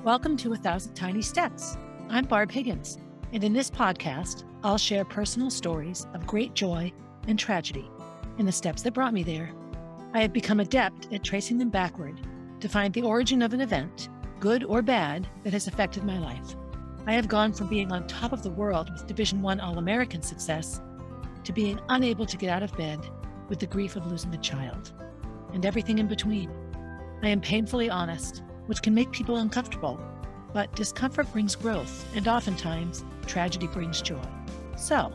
Welcome to 1,000 Tiny Steps. I'm Barb Higgins, and in this podcast, I'll share personal stories of great joy and tragedy and the steps that brought me there. I have become adept at tracing them backward to find the origin of an event, good or bad, that has affected my life. I have gone from being on top of the world with Division I All-American success to being unable to get out of bed with the grief of losing a child, and everything in between. I am painfully honest, which can make people uncomfortable, but discomfort brings growth, and oftentimes, tragedy brings joy. So,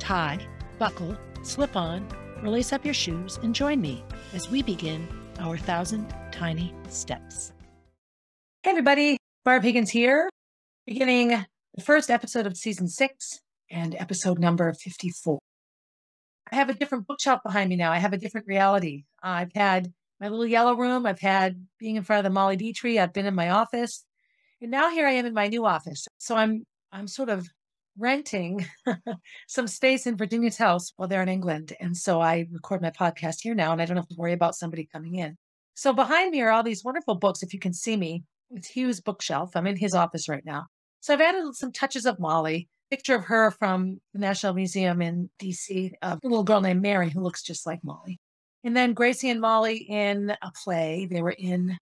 tie, buckle, slip on, or lace up your shoes, and join me as we begin our 1,000 Tiny Steps. Hey everybody, Barb Higgins here, beginning the first episode of Season 6 and episode number 54. I have a different bookshelf behind me now. I have a different reality. I've had my little yellow room. I've had being in front of the Molly D tree. I've been in my office. And now here I am in my new office. So I'm sort of renting some space in Virginia's house while they're in England. And so I record my podcast here now, and I don't have to worry about somebody coming in. So behind me are all these wonderful books. If you can see me, it's Hugh's bookshelf. I'm in his office right now. So I've added some touches of Molly, picture of her from the National Museum in DC, a little girl named Mary who looks just like Molly. And then Gracie and Molly in a play. They were in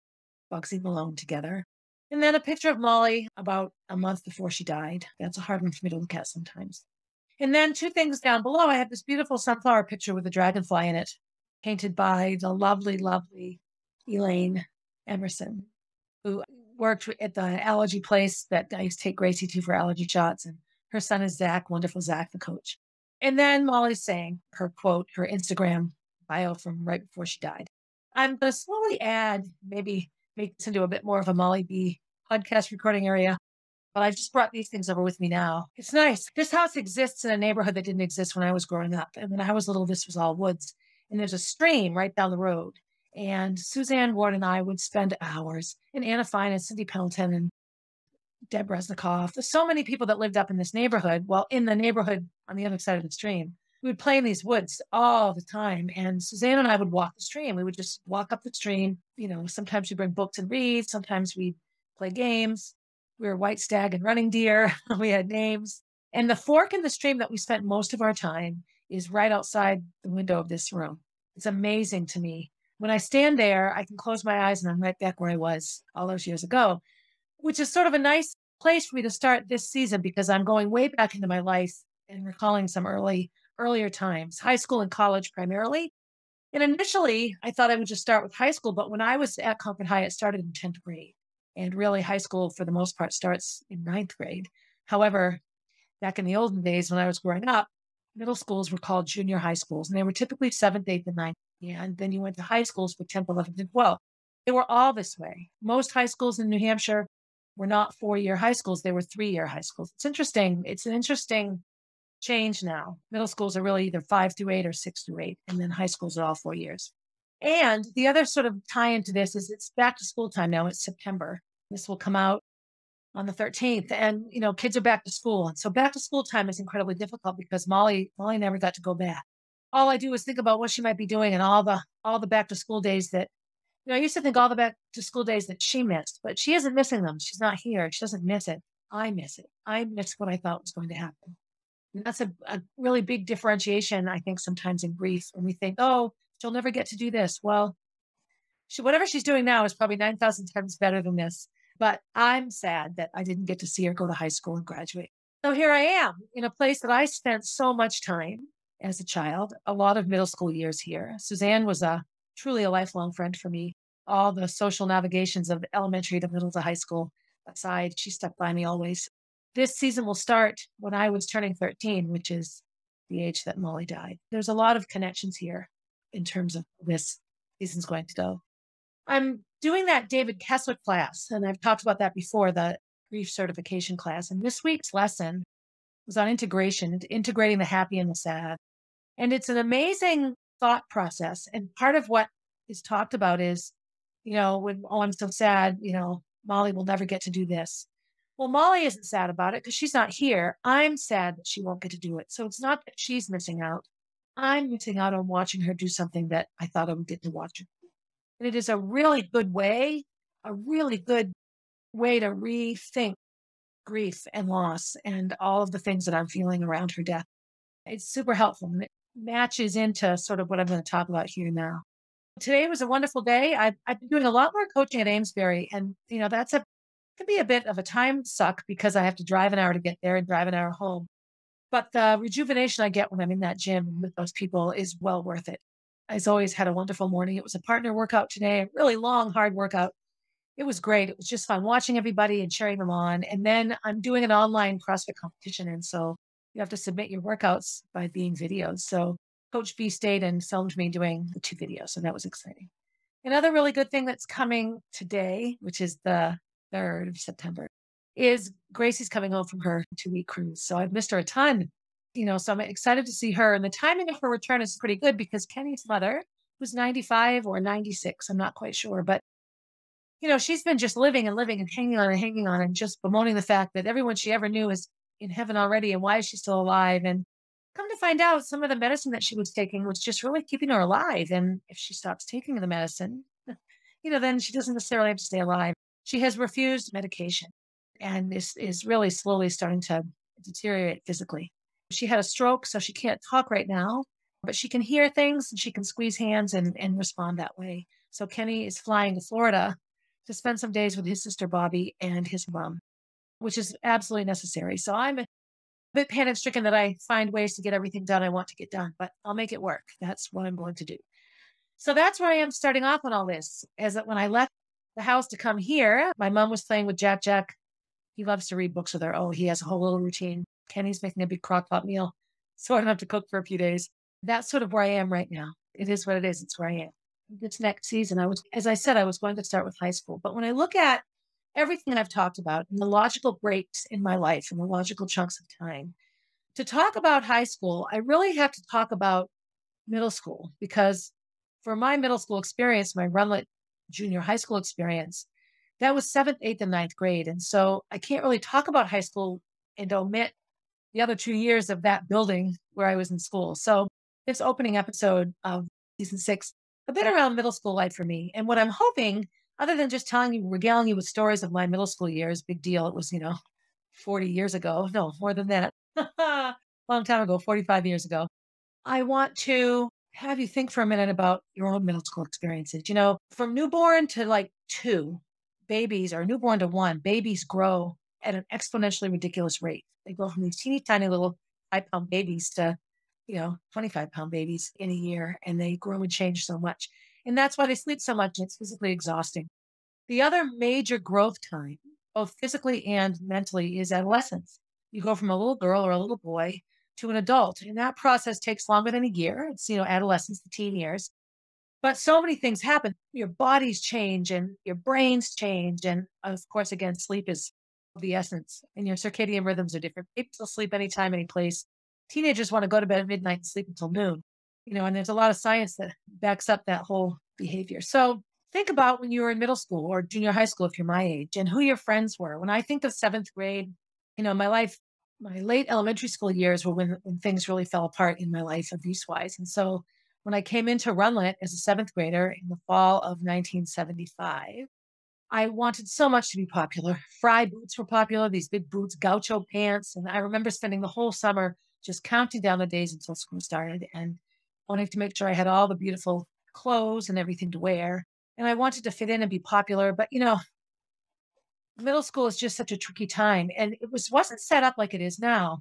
Bugsy Malone together. And then a picture of Molly about a month before she died. That's a hard one for me to look at sometimes. And then two things down below, I have this beautiful sunflower picture with a dragonfly in it, painted by the lovely, lovely Elaine Emerson, who worked at the allergy place that I used to take Gracie to for allergy shots. And her son is Zach, wonderful Zach, the coach. And then Molly's saying her quote, her Instagram bio from right before she died. I'm going to slowly add, maybe make this into a bit more of a Molly B podcast recording area. But I've just brought these things over with me now. It's nice. This house exists in a neighborhood that didn't exist when I was growing up. And when I was little, this was all woods. And there's a stream right down the road. And Suzanne Ward and I would spend hours, and Anna Fine and Cindy Pendleton and Deb Resnikoff. There's so many people that lived up in this neighborhood. Well, in the neighborhood on the other side of the stream, we would play in these woods all the time. And Suzanne and I would walk the stream. We would just walk up the stream. You know, sometimes we'd bring books and read. Sometimes we'd play games. We were white stag and running deer. We had names. And the fork in the stream that we spent most of our time is right outside the window of this room. It's amazing to me. When I stand there, I can close my eyes and I'm right back where I was all those years ago, which is sort of a nice place for me to start this season because I'm going way back into my life and recalling some earlier times, high school and college primarily. And initially, I thought I would just start with high school, but when I was at Concord High, it started in 10th grade. And really, high school, for the most part, starts in 9th grade. However, back in the olden days when I was growing up, middle schools were called junior high schools, and they were typically 7th, 8th, and 9th. And then you went to high schools for 10th, 11th, and 12th. They were all this way. Most high schools in New Hampshire were not 4-year high schools. They were 3-year high schools. It's interesting. It's an interesting change now. Middle schools are really either 5 through 8 or 6 through 8, and then high schools are all 4 years. And the other sort of tie into this is it's back to school time now. It's September. This will come out on the 13th, and you know, kids are back to school. And so back to school time is incredibly difficult because Molly never got to go back. All I do is think about what she might be doing and all the back to school days that, you know, I used to think all the back to school days that she missed, but she isn't missing them. She's not here. She doesn't miss it. I miss it. I miss what I thought was going to happen. And that's a really big differentiation, I think, sometimes in grief when we think, oh, she'll never get to do this. Well, whatever she's doing now is probably 9,000 times better than this. But I'm sad that I didn't get to see her go to high school and graduate. So here I am in a place that I spent so much time as a child, a lot of middle school years here. Suzanne was truly a lifelong friend for me. All the social navigations of elementary to middle to high school aside, she stuck by me always. This season will start when I was turning 13, which is the age that Molly died. There's a lot of connections here in terms of this season's going to go. I'm doing that David Kessler class, and I've talked about that before, the grief certification class. And this week's lesson was on integration, integrating the happy and the sad. And it's an amazing thought process. And part of what is talked about is, you know, when, oh, I'm so sad, you know, Molly will never get to do this. Well, Molly isn't sad about it because she's not here. I'm sad that she won't get to do it. So it's not that she's missing out. I'm missing out on watching her do something that I thought I would get to watch her. And it is a really good way, a really good way to rethink grief and loss and all of the things that I'm feeling around her death. It's super helpful and it matches into sort of what I'm going to talk about here now. Today was a wonderful day. I've been doing a lot more coaching at Amesbury, and that's a can be a bit of a time suck because I have to drive an hour to get there and drive an hour home. But the rejuvenation I get when I'm in that gym with those people is well worth it. I've always had a wonderful morning. It was a partner workout today, a really long, hard workout. It was great. It was just fun watching everybody and cheering them on. And then I'm doing an online CrossFit competition. And so you have to submit your workouts by being videos. So Coach B stayed and filmed me doing the two videos. So that was exciting. Another really good thing that's coming today, which is the 3rd of September, is Gracie's coming home from her 2-week cruise. So I've missed her a ton, so I'm excited to see her. And the timing of her return is pretty good because Kenny's mother, who's 95 or 96, I'm not quite sure, but she's been just living and living and hanging on and just bemoaning the fact that everyone she ever knew is in heaven already. And why is she still alive? And come to find out, some of the medicine that she was taking was just really keeping her alive. And if she stops taking the medicine, then she doesn't necessarily have to stay alive. She has refused medication and is really slowly starting to deteriorate physically. She had a stroke, so she can't talk right now, but she can hear things and she can squeeze hands and respond that way. So Kenny is flying to Florida to spend some days with his sister Bobby and his mom, which is absolutely necessary. So I'm a bit panic stricken that I find ways to get everything done I want to get done, but I'll make it work. That's what I'm going to do. So that's where I am starting off on all this. As that when I left the house to come here, my mom was playing with Jack. Jack, he loves to read books with her. Oh, he has a whole little routine. Kenny's making a big crock pot meal, so I don't have to cook for a few days. That's sort of where I am right now. It is what it is. It's where I am. This next season, as I said, I was going to start with high school. But when I look at everything that I've talked about and the logical breaks in my life and the logical chunks of time, to talk about high school, I really have to talk about middle school because for my middle school experience, my Runlet junior high school experience, that was 7th, 8th, and 9th grade. And so I can't really talk about high school and omit the other 2 years of that building where I was in school. So this opening episode of season 6, a bit around middle school life for me. And what I'm hoping, other than just regaling you with stories of my middle school years, big deal. It was, 40 years ago. No, more than that. Long time ago, 45 years ago. I want to have you think for a minute about your own middle school experiences. From newborn to like 2, babies, or newborn to 1, babies grow at an exponentially ridiculous rate. They go from these teeny tiny little 5-pound babies to, 25-pound babies in a year, and they grow and change so much. And that's why they sleep so much. It's physically exhausting. The other major growth time, both physically and mentally, is adolescence. You go from a little girl or a little boy to an adult, and that process takes longer than a year. It's, adolescence, the teen years. But so many things happen. Your bodies change and your brains change. And of course, again, sleep is of the essence, and your circadian rhythms are different. People will sleep anytime, any place. Teenagers want to go to bed at midnight and sleep until noon, and there's a lot of science that backs up that whole behavior. So think about when you were in middle school or junior high school, if you're my age, and who your friends were. When I think of 7th grade, my life, my late elementary school years were when things really fell apart in my life abuse-wise. And so when I came into Runlet as a 7th grader in the fall of 1975, I wanted so much to be popular. Fry boots were popular, these big boots, gaucho pants. And I remember spending the whole summer just counting down the days until school started and wanting to make sure I had all the beautiful clothes and everything to wear. And I wanted to fit in and be popular. But, middle school is just such a tricky time. And wasn't set up like it is now.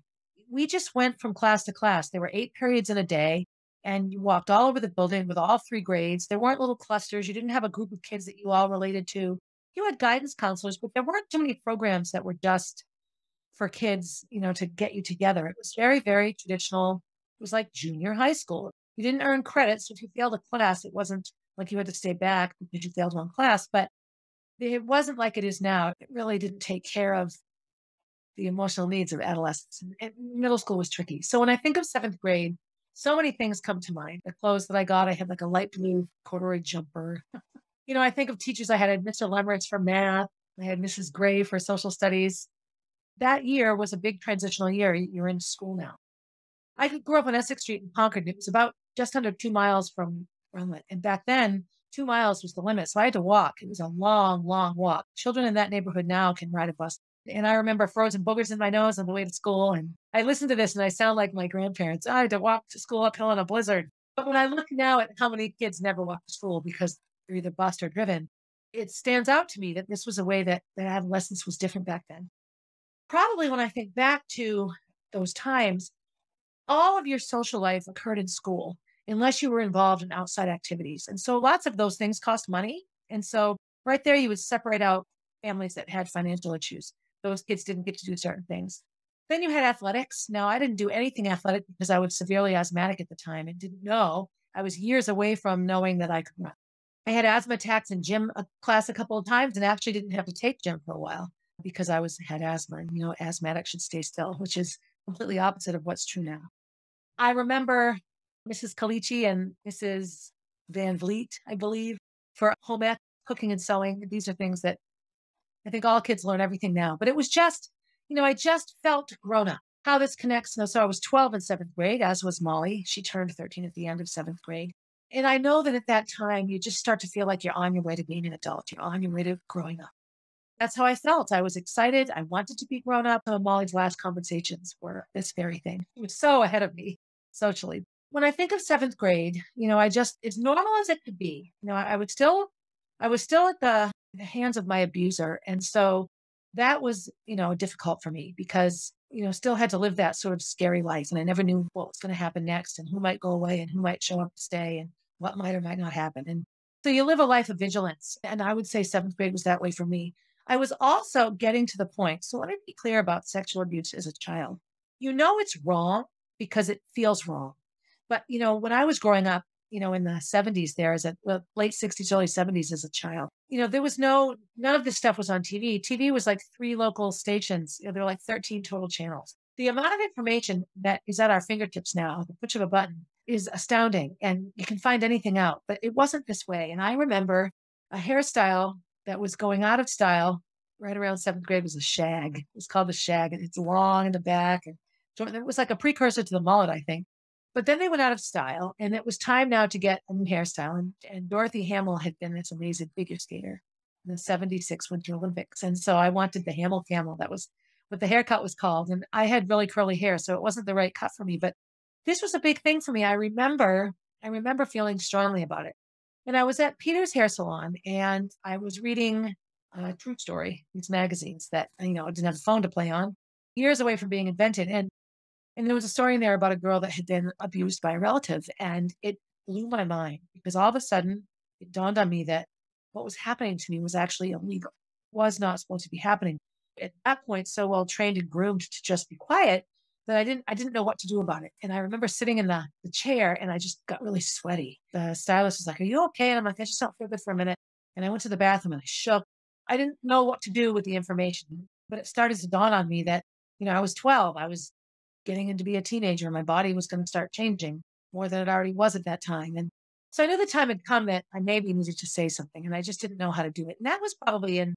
We just went from class to class. There were 8 periods in a day. And you walked all over the building with all 3 grades. There weren't little clusters. You didn't have a group of kids that you all related to. You had guidance counselors, but there weren't too many programs that were just for kids, to get you together. It was very, very traditional. It was like junior high school. You didn't earn credits. So if you failed a class, it wasn't like you had to stay back because you failed one class, but it wasn't like it is now. It really didn't take care of the emotional needs of adolescents. And middle school was tricky. So when I think of 7th grade, so many things come to mind. The clothes that I got, I had like a light blue corduroy jumper. I think of teachers I had Mr. Lemeritz for math. I had Mrs. Gray for social studies. That year was a big transitional year. You're in school now. I grew up on Essex Street in Concord. It was about just under 2 miles from Runlet. And back then, 2 miles was the limit. So I had to walk. It was a long, long walk. Children in that neighborhood now can ride a bus. And I remember frozen boogers in my nose on the way to school. And I listened to this and I sound like my grandparents. I had to walk to school uphill in a blizzard. But when I look now at how many kids never walk to school because they're either bused or driven, it stands out to me that this was a way that adolescence was different back then. Probably when I think back to those times, all of your social life occurred in school unless you were involved in outside activities. And so lots of those things cost money. And so right there, you would separate out families that had financial issues. Those kids didn't get to do certain things. Then you had athletics. Now, I didn't do anything athletic because I was severely asthmatic at the time and didn't know. I was years away from knowing that I could run. I had asthma attacks in gym class a couple of times and actually didn't have to take gym for a while because had asthma. And, asthmatics should stay still, which is completely opposite of what's true now. I remember Mrs. Calici and Mrs. Van Vliet, I believe, for home ec, cooking and sewing. These are things that I think all kids learn everything now. But it was just, I just felt grown up. How this connects. So I was 12 in seventh grade, as was Molly. She turned 13 at the end of seventh grade. And I know that at that time, you just start to feel like you're on your way to being an adult. You're on your way to growing up. That's how I felt. I was excited. I wanted to be grown up. Molly's last conversations were this very thing. She was so ahead of me socially. When I think of seventh grade, as normal as it could be, I was still at the hands of my abuser. And so that was, difficult for me because, still had to live that sort of scary life. And I never knew what was going to happen next and who might go away and who might show up to stay and what might or might not happen. And so you live a life of vigilance. And I would say seventh grade was that way for me. I was also getting to the point. So let me be clear about sexual abuse as a child. It's wrong because it feels wrong. But, when I was growing up, in the 70s late 60s, early 70s as a child, there was none of this stuff was on TV. TV was like 3 local stations. There were like 13 total channels. The amount of information that is at our fingertips now, the push of a button, is astounding. And you can find anything out, but it wasn't this way. And I remember a hairstyle that was going out of style right around seventh grade was a shag. It's called the shag, and it's long in the back. And so it was like a precursor to the mullet, I think. But then they went out of style, and it was time now to get a new hairstyle. And Dorothy Hamill had been this amazing figure skater in the 76 Winter Olympics. And so I wanted the Hamill camel. That was what the haircut was called. And I had really curly hair, so it wasn't the right cut for me. But this was a big thing for me. I remember feeling strongly about it. And I was at Peter's hair salon, and I was reading True Story, these magazines that, I didn't have a phone to play on, years away from being invented. And there was a story in there about a girl that had been abused by a relative. And it blew my mind because all of a sudden it dawned on me that what was happening to me was actually illegal, was not supposed to be happening. At that point, so well trained and groomed to just be quiet that I didn't know what to do about it. And I remember sitting in the chair and I just got really sweaty. The stylist was like, "Are you okay?" And I'm like, "I just don't feel good for a minute." And I went to the bathroom and I shook. I didn't know what to do with the information, but it started to dawn on me that, I was 12. I was getting into be a teenager. My body was going to start changing more than it already was at that time. And so I knew the time had come that I maybe needed to say something, and I just didn't know how to do it. And that was probably in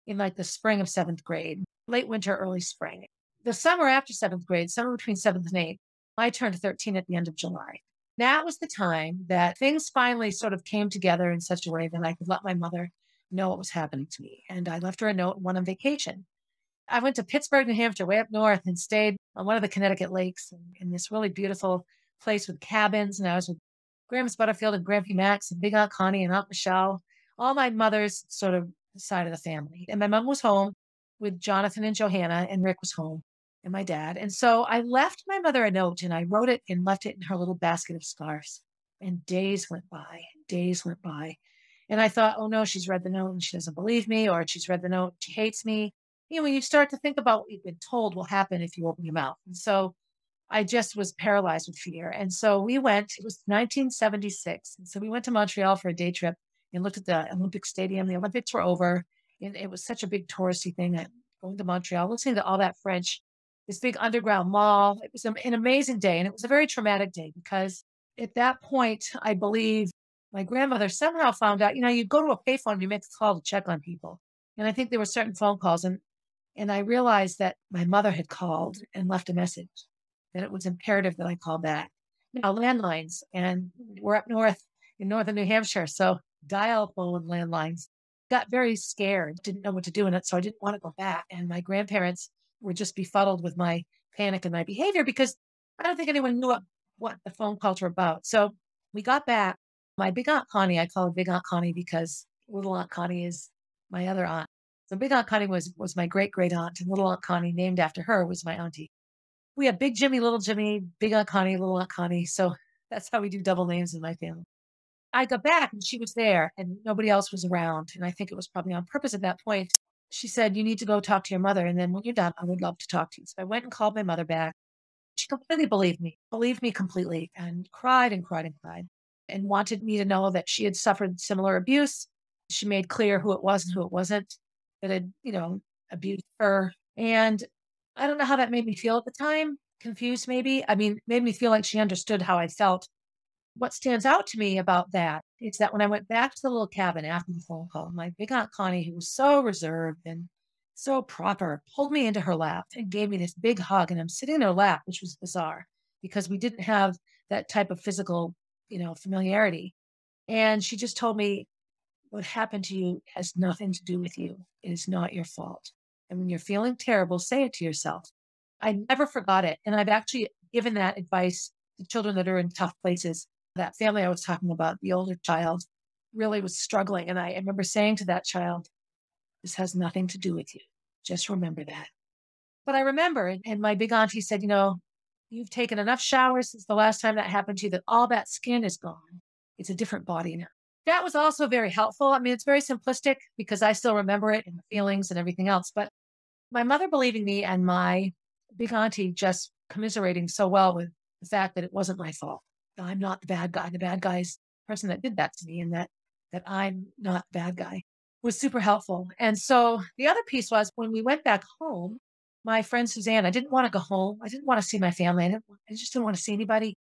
like the spring of seventh grade, late winter, early spring. The summer after seventh grade, summer between seventh and eighth, I turned 13 at the end of July. That was the time that things finally sort of came together in such a way that I could let my mother know what was happening to me. And I left her a note, went on vacation. I went to Pittsburgh, New Hampshire, way up north, and stayed on one of the Connecticut lakes in this really beautiful place with cabins. And I was with Grandma's Butterfield and Grandpa Max and Big Aunt Connie and Aunt Michelle, all my mother's sort of side of the family. And my mom was home with Jonathan and Johanna, and Rick was home, and my dad. And so I left my mother a note, and I wrote it and left it in her little basket of scarves. And days went by, days went by. And I thought, oh no, she's read the note and she doesn't believe me, or she's read the note, she hates me. When you start to think about what you've been told will happen if you open your mouth. And so I just was paralyzed with fear. And so we went, it was 1976. And so we went to Montreal for a day trip and looked at the Olympic Stadium. The Olympics were over, and it was such a big touristy thing. Going to Montreal, listening to all that French, this big underground mall. It was an amazing day. And it was a very traumatic day because at that point, I believe my grandmother somehow found out, you go to a payphone, you make a call to check on people. And I think there were certain phone calls. And I realized that my mother had called and left a message, that it was imperative that I call back. Landlines, and we're up north in northern New Hampshire. So dial phone landlines. Got very scared, didn't know what to do in it. So I didn't want to go back. And my grandparents were just befuddled with my panic and my behavior because I don't think anyone knew what the phone calls were about. So we got back. My big aunt Connie, I call her Big Aunt Connie because little Aunt Connie is my other aunt. So Big Aunt Connie was my great great aunt, and little Aunt Connie, named after her, was my auntie. We have Big Jimmy, Little Jimmy, Big Aunt Connie, Little Aunt Connie. So that's how we do double names in my family. I got back and she was there and nobody else was around. And I think it was probably on purpose at that point. She said, "You need to go talk to your mother. And then when you're done, I would love to talk to you." So I went and called my mother back. She completely believed me completely, and cried and cried and cried, and wanted me to know that she had suffered similar abuse. She made clear who it was and who it wasn't that had, abused her. And I don't know how that made me feel at the time. Confused, maybe. I mean, made me feel like she understood how I felt. What stands out to me about that is that when I went back to the little cabin after the phone call, my big aunt Connie, who was so reserved and so proper, pulled me into her lap and gave me this big hug. And I'm sitting in her lap, which was bizarre because we didn't have that type of physical, familiarity. And she just told me, "What happened to you has nothing to do with you. It is not your fault. And when you're feeling terrible, say it to yourself." I never forgot it. And I've actually given that advice to children that are in tough places. That family I was talking about, the older child, really was struggling. And I remember saying to that child, "This has nothing to do with you. Just remember that." But I remember, and my big auntie said, "You've taken enough showers since the last time that happened to you that all that skin is gone. It's a different body now." That was also very helpful. I mean, it's very simplistic because I still remember it and the feelings and everything else. But my mother believing me and my big auntie just commiserating so well with the fact that it wasn't my fault. I'm not the bad guy. The bad guy is the person that did that to me, and that I'm not the bad guy was super helpful. And so the other piece was when we went back home, my friend Suzanne, I didn't want to go home. I didn't want to see my family. I just didn't want to see anybody.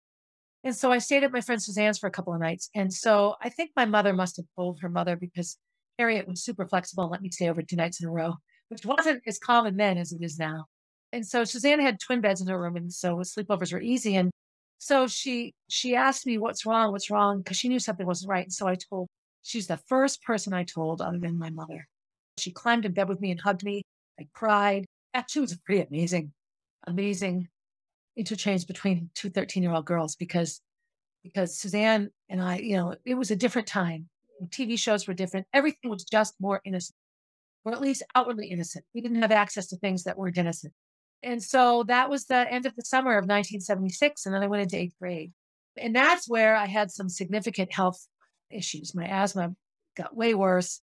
And so I stayed at my friend Suzanne's for a couple of nights. And so I think my mother must have told her mother because Harriet was super flexible and let me stay over 2 nights in a row, which wasn't as common then as it is now. And so Suzanne had twin beds in her room, and so sleepovers were easy. And so she asked me, what's wrong? Because she knew something wasn't right. And so she's the first person I told other than my mother. She climbed in bed with me and hugged me. I cried. Actually, it was a pretty amazing interchange between two 13-year-old girls because Suzanne and I, it was a different time. TV shows were different. Everything was just more innocent, or at least outwardly innocent. We didn't have access to things that weren't innocent. And so that was the end of the summer of 1976. And then I went into eighth grade. And that's where I had some significant health issues. My asthma got way worse.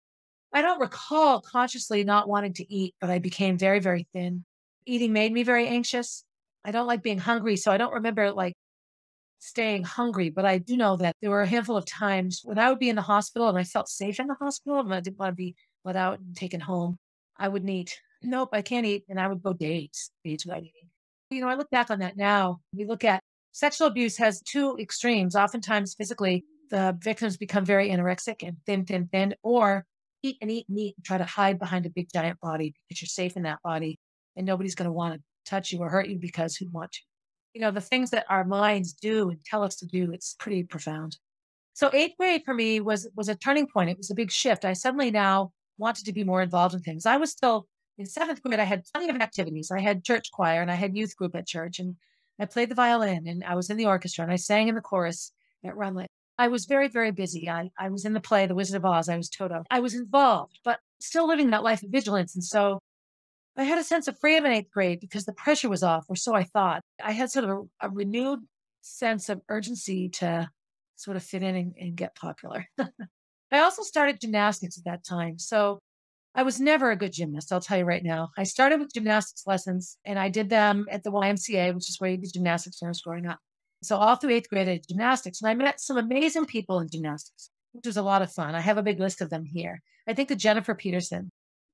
I don't recall consciously not wanting to eat, but I became very, very thin. Eating made me very anxious. I don't like being hungry. So I don't remember like staying hungry, but I do know that there were a handful of times when I would be in the hospital and I felt safe in the hospital and I didn't want to be let out and taken home. I would eat. Nope, I can't eat. And I would go days without eating. I look back on that now. We look at sexual abuse has two extremes. Oftentimes, physically, the victims become very anorexic and thin, or eat and eat and eat and try to hide behind a big giant body because you're safe in that body and nobody's going to want to touch you or hurt you because who'd want to? The things that our minds do and tell us to do, it's pretty profound. So eighth grade for me was a turning point. It was a big shift. I suddenly now wanted to be more involved in things. I was still in seventh grade. I had plenty of activities. I had church choir and I had youth group at church, and I played the violin and I was in the orchestra and I sang in the chorus at Runlet. I was very, very busy. I was in the play, The Wizard of Oz. I was Toto. I was involved, but still living that life of vigilance. And so I had a sense of freedom in eighth grade because the pressure was off, or so I thought. I had sort of a renewed sense of urgency to sort of fit in and get popular. I also started gymnastics at that time. So I was never a good gymnast, I'll tell you right now. I started with gymnastics lessons and I did them at the YMCA, which is where you did gymnastics when I was growing up. So all through eighth grade, I did gymnastics and I met some amazing people in gymnastics, which was a lot of fun. I have a big list of them here. I think of Jennifer Peterson.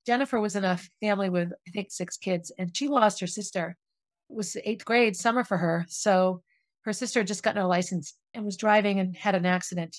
Jennifer was in a family with, I think, 6 kids, and she lost her sister. It was eighth grade summer for her. So her sister had just gotten her license and was driving and had an accident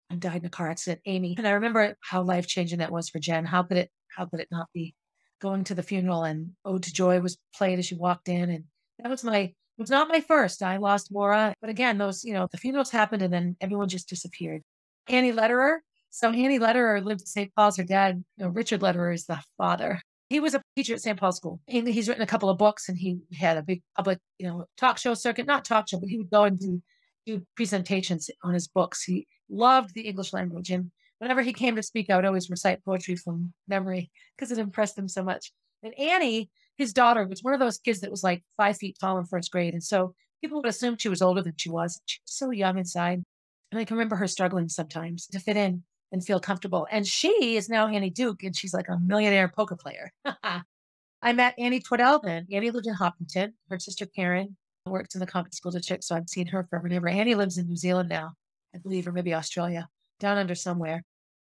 and died in a car accident, Amy. And I remember how life-changing that was for Jen. How could it not be? Going to the funeral and Ode to Joy was played as she walked in. And that was it was not my first. I lost Maura. But again, the funerals happened and then everyone just disappeared. Annie Lederer, So Annie Lederer lived in St. Paul's. Her dad, Richard Lederer, is the father. He was a teacher at St. Paul's School. And he's written a couple of books, and he had a big public, talk show circuit, not talk show, but he would go and do presentations on his books. He loved the English language. And whenever he came to speak, I would always recite poetry from memory because it impressed him so much. And Annie, his daughter, was one of those kids that was like 5 feet tall in first grade. And so people would assume she was older than she was. She was so young inside. And I can remember her struggling sometimes to fit in and feel comfortable. And she is now Annie Duke, and she's like a millionaire poker player. I met Annie Twaddell then. Annie lived in Hopkinton. Her sister Karen works in the Concord School District, so I've seen her forever and ever. Annie lives in New Zealand now, I believe, or maybe Australia, down under somewhere.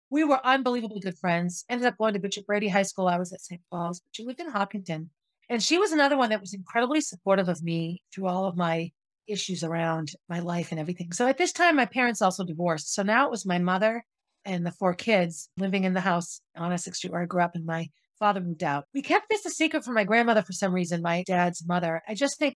We were unbelievably good friends. Ended up going to Bishop Brady High School. I was at St. Paul's, but she lived in Hopkinton. And she was another one that was incredibly supportive of me through all of my issues around my life and everything. So at this time, my parents also divorced. So now it was my mother and the 4 kids living in the house on Essex Street where I grew up, and my father moved out. We kept this a secret from my grandmother for some reason, my dad's mother. I just think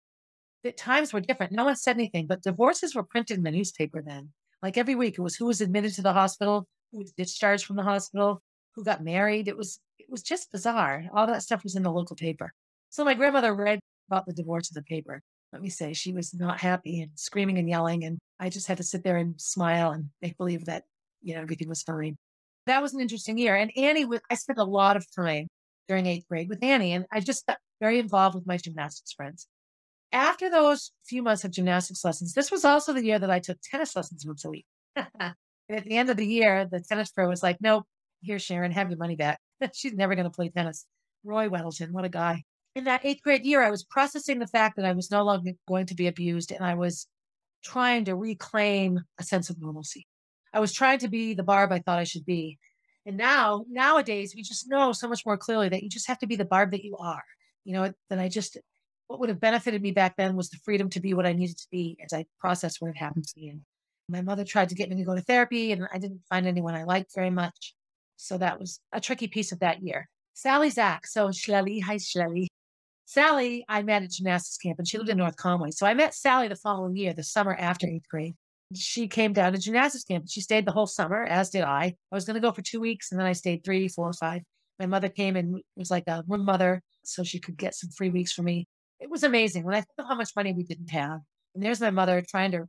that times were different. No one said anything, but divorces were printed in the newspaper then. Like every week, it was who was admitted to the hospital, who was discharged from the hospital, who got married. It was just bizarre. All that stuff was in the local paper. So my grandmother read about the divorce in the paper. Let me say, she was not happy and screaming and yelling. And I just had to sit there and smile and make believe that, everything was fine. That was an interesting year. And I spent a lot of time during 8th grade with Annie, and I just got very involved with my gymnastics friends. After those few months of gymnastics lessons, this was also the year that I took tennis lessons once a week. And at the end of the year, the tennis pro was like, nope, here, Sharon, have your money back. She's never going to play tennis. Roy Weddleton, what a guy. In that 8th grade year, I was processing the fact that I was no longer going to be abused, and I was trying to reclaim a sense of normalcy. I was trying to be the Barb I thought I should be. And nowadays, we just know so much more clearly that you just have to be the Barb that you are. What would have benefited me back then was the freedom to be what I needed to be as I processed what had happened to me. And my mother tried to get me to go to therapy, and I didn't find anyone I liked very much. So that was a tricky piece of that year. Sally Zach. So Schlelly, hi Schlelly. Sally, I met at gymnastics camp, and she lived in North Conway. So I met Sally the following year, the summer after 8th grade. She came down to gymnastics camp. She stayed the whole summer, as did I. I was going to go for 2 weeks, and then I stayed 3, 4, 5. My mother came and was like a room mother, so she could get some free weeks for me. It was amazing when I think of how much money we didn't have. And there's my mother trying to,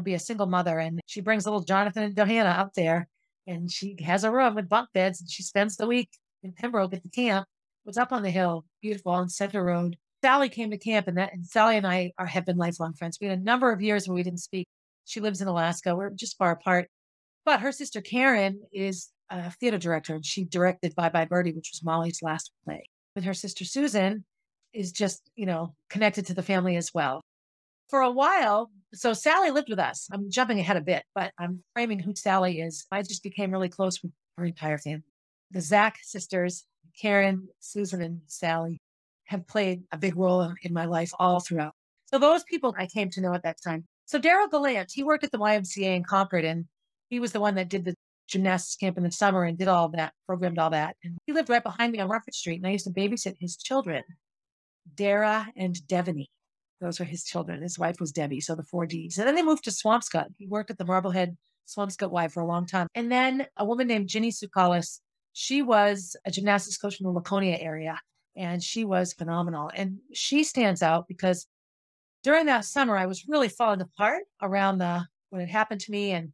be a single mother. And she brings little Jonathan and Johanna up there, and she has a room with bunk beds, and she spends the week in Pembroke at the camp. It was up on the hill, beautiful on Center Road. Sally came to camp, and Sally and I have been lifelong friends. We had a number of years where we didn't speak. She lives in Alaska. We're just far apart. But her sister Karen is a theater director, and she directed Bye Bye Birdie, which was Molly's last play. And her sister Susan is just, connected to the family as well. For a while, so Sally lived with us. I'm jumping ahead a bit, but I'm framing who Sally is. I just became really close with her entire family. The Zach sisters, Karen, Susan, and Sally, have played a big role in my life all throughout. So those people I came to know at that time. So Daryl Gallant, he worked at the YMCA in Concord, and he was the one that did the gymnastics camp in the summer and did all that, programmed all that. And he lived right behind me on Rufford Street, and I used to babysit his children, Dara and Devaney. Those were his children. His wife was Debbie, so the 4Ds. And then they moved to Swampscott. He worked at the Marblehead Swampscott Y for a long time. And then a woman named Ginny Sukalis, she was a gymnastics coach in the Laconia area, and she was phenomenal. And she stands out because during that summer, I was really falling apart around what had happened to me. And,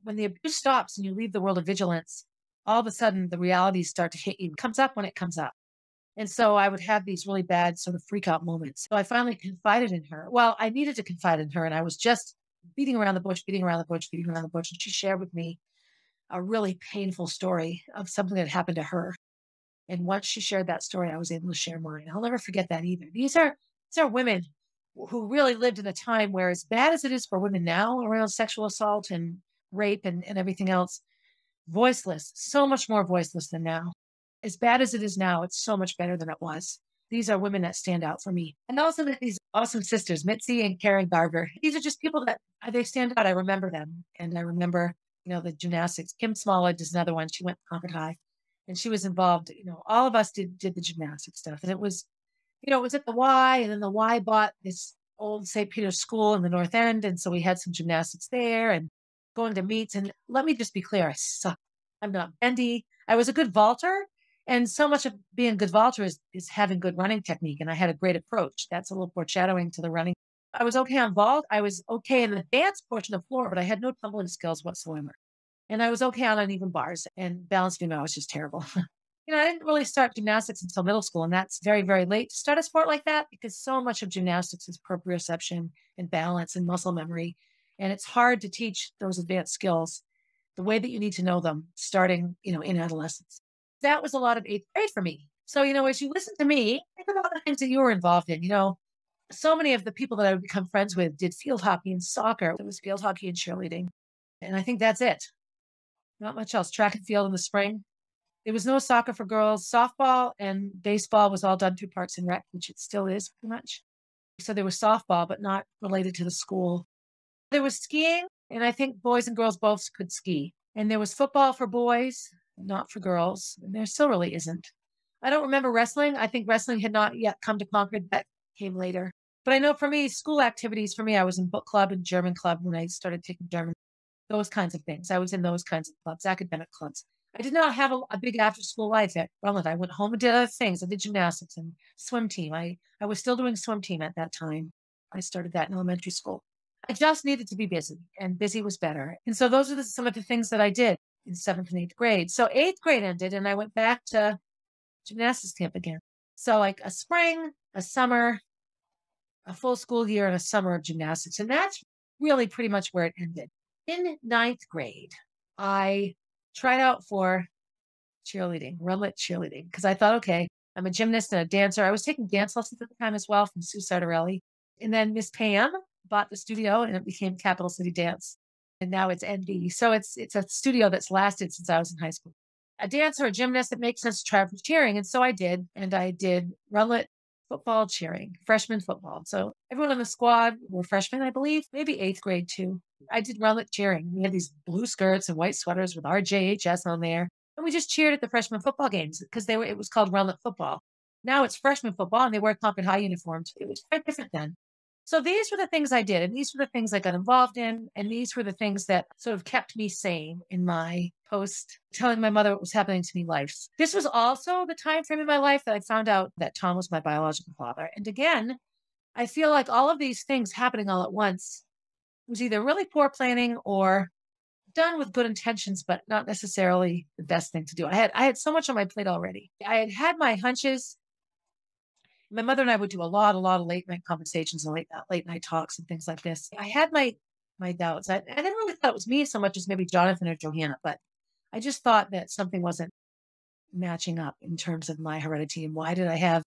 when the abuse stops and you leave the world of vigilance, all of a sudden the realities start to hit you. It comes up when it comes up. And so I would have these really bad sort of freak out moments. So I finally confided in her. Well, I needed to confide in her, and I was just beating around the bush. And she shared with me a really painful story of something that happened to her. And once she shared that story, I was able to share mine. I'll never forget that either. These are women who really lived in a time where, as bad as it is for women now around sexual assault and rape and everything else, voiceless, so much more voiceless than now. As bad as it is now, it's so much better than it was. These are women that stand out for me. And also these awesome sisters, Mitzi and Karen Garver. These are just people that they stand out. I remember them. And I remember, the gymnastics. Kim Smallwood is another one. She went to Concord High, and she was involved. All of us did the gymnastics stuff. And it was at the Y, and then the Y bought this old St. Peter's school in the North End. And so we had some gymnastics there and going to meets. And let me just be clear, I sucked. I'm not bendy. I was a good vaulter. And so much of being a good vaulter is having good running technique. And I had a great approach. That's a little foreshadowing to the running. I was okay on vault. I was okay in the dance portion of the floor, but I had no tumbling skills whatsoever. And I was okay on uneven bars and balance beam. I was just terrible. I didn't really start gymnastics until middle school, and that's very, very late to start a sport like that because so much of gymnastics is proprioception and balance and muscle memory. And it's hard to teach those advanced skills the way that you need to know them starting, in adolescence. That was a lot of eighth grade for me. So, as you listen to me, think about the things that you were involved in. So many of the people that I would become friends with did field hockey and soccer. There was field hockey and cheerleading. And I think that's it. Not much else. Track and field in the spring. There was no soccer for girls. Softball and baseball was all done through Parks and Rec, which it still is pretty much. So there was softball, but not related to the school. There was skiing, and I think boys and girls both could ski. And there was football for boys, not for girls. And there still really isn't. I don't remember wrestling. I think wrestling had not yet come to Concord. That came later. But I know for me, school activities for me, I was in book club and German club when I started taking German, those kinds of things. I was in those kinds of clubs, academic clubs. I did not have a big after school life at Rutland. I went home and did other things. I did gymnastics and swim team. I was still doing swim team at that time. I started that in elementary school. I just needed to be busy, and busy was better. And so those are some of the things that I did in seventh and eighth grade. So eighth grade ended, and I went back to gymnastics camp again. So like a spring, a summer, a full school year, and a summer of gymnastics. And that's really pretty much where it ended. In ninth grade, I tried out for cheerleading, runlet cheerleading, because I thought, okay, I'm a gymnast and a dancer. I was taking dance lessons at the time as well from Sue Sartorelli. And then Miss Pam bought the studio and it became Capital City Dance. And now it's ND. So it's a studio that's lasted since I was in high school. A dancer, a gymnast, it makes sense to try for cheering. And so I did. And I did runlet football cheering, freshman football. So everyone on the squad were freshmen, I believe, maybe eighth grade too. I did runlet cheering. We had these blue skirts and white sweaters with RJHS on there. And we just cheered at the freshman football games because it was called runlet football. Now it's freshman football and they wear Concord High uniforms. It was quite different then. So these were the things I did, and these were the things I got involved in, and these were the things that sort of kept me sane in my post telling my mother what was happening to me life. This was also the time frame in my life that I found out that Tom was my biological father. And again, I feel like all of these things happening all at once was either really poor planning or done with good intentions, but not necessarily the best thing to do. I had so much on my plate already. I had my hunches. My mother and I would do a lot of late night conversations and late night talks and things like this. I had my doubts. I didn't really thought it was me so much as maybe Jonathan or Johanna, but I just thought that something wasn't matching up in terms of my heredity. And why did I have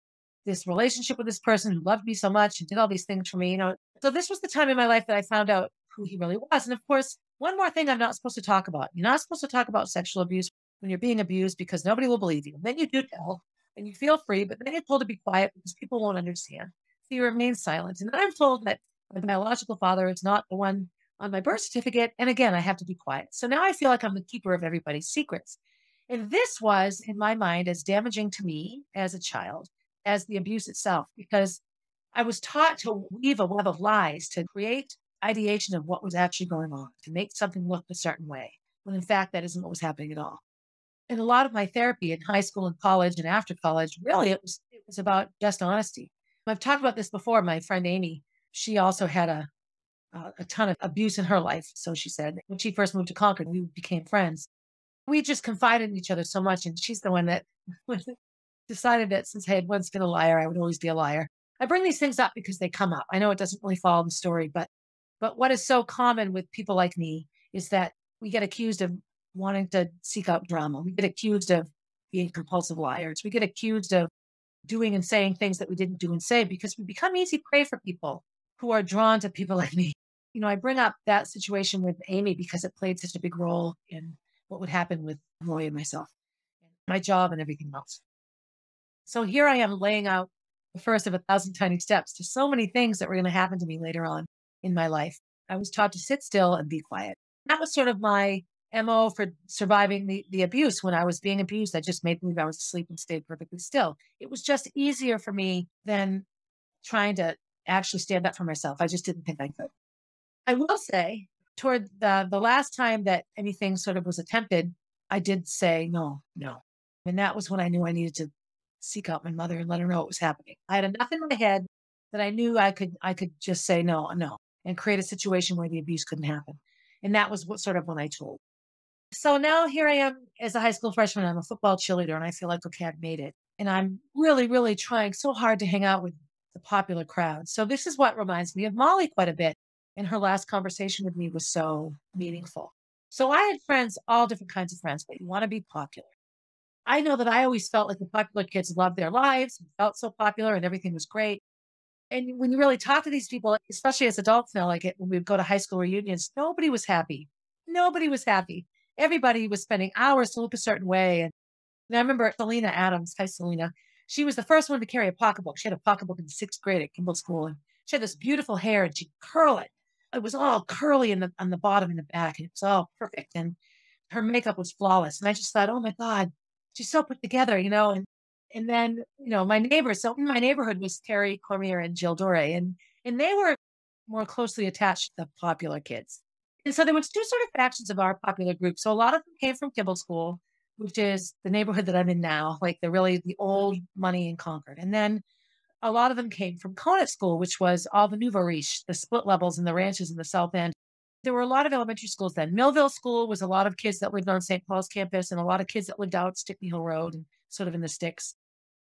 this relationship with this person who loved me so much and did all these things for me? So this was the time in my life that I found out who he really was. And of course, one more thing I'm not supposed to talk about. You're not supposed to talk about sexual abuse when you're being abused because nobody will believe you. And then you do tell and you feel free, but then you're told to be quiet because people won't understand. So you remain silent. And then I'm told that my biological father is not the one on my birth certificate. And again, I have to be quiet. So now I feel like I'm the keeper of everybody's secrets. And this was, in my mind, as damaging to me as a child as the abuse itself, because I was taught to weave a web of lies to create ideation of what was actually going on, to make something look a certain way, when in fact, that isn't what was happening at all. And a lot of my therapy in high school and college and after college, really, it was about just honesty. I've talked about this before. My friend Amy, she also had a ton of abuse in her life. So she said, when she first moved to Concord, we became friends. We just confided in each other so much. And she's the one that decided that since I had once been a liar, I would always be a liar. I bring these things up because they come up. I know it doesn't really follow the story, but what is so common with people like me is that we get accused of wanting to seek out drama. We get accused of being compulsive liars. We get accused of doing and saying things that we didn't do and say because we become easy prey for people who are drawn to people like me. I bring up that situation with Amy because it played such a big role in what would happen with Roy and myself, my job and everything else. So here I am laying out the first of 1,000 tiny steps to so many things that were going to happen to me later on in my life. I was taught to sit still and be quiet. That was sort of my MO for surviving the abuse. When I was being abused, I just made believe I was asleep and stayed perfectly still. It was just easier for me than trying to actually stand up for myself. I just didn't think I could. I will say, toward the last time that anything sort of was attempted, I did say, no, no. And that was when I knew I needed to seek out my mother and let her know what was happening. I had enough in my head that I knew I could just say no, no, and create a situation where the abuse couldn't happen. And that was what sort of when I told. So now here I am as a high school freshman. I'm a football cheerleader and I feel like, okay, I've made it. And I'm really, really trying so hard to hang out with the popular crowd. So this is what reminds me of Molly quite a bit. And her last conversation with me was so meaningful. So I had friends, all different kinds of friends, but you want to be popular. I know that I always felt like the popular kids loved their lives, and felt so popular and everything was great. And when you really talk to these people, especially as adults now, like when we would go to high school reunions, nobody was happy. Nobody was happy. Everybody was spending hours to look a certain way. And I remember Selena Adams, hi Selena, she was the first one to carry a pocketbook. She had a pocketbook in sixth grade at Kimball School. And she had this beautiful hair and she'd curl it. It was all curly on the bottom and the back. And it was all perfect. And her makeup was flawless. And I just thought, oh my God, she's so put together, and then, my neighbors, so in my neighborhood was Terry Cormier and Jill Dore, and they were more closely attached to the popular kids. And so there was two sort of factions of our popular group. So a lot of them came from Kimball School, which is the neighborhood that I'm in now, like the old money in Concord. And then a lot of them came from Conant School, which was all the nouveau riche, the split levels and the ranches in the South End. There were a lot of elementary schools then. Millville School was a lot of kids that lived on St. Paul's campus and a lot of kids that lived out Stickney Hill Road and sort of in the sticks.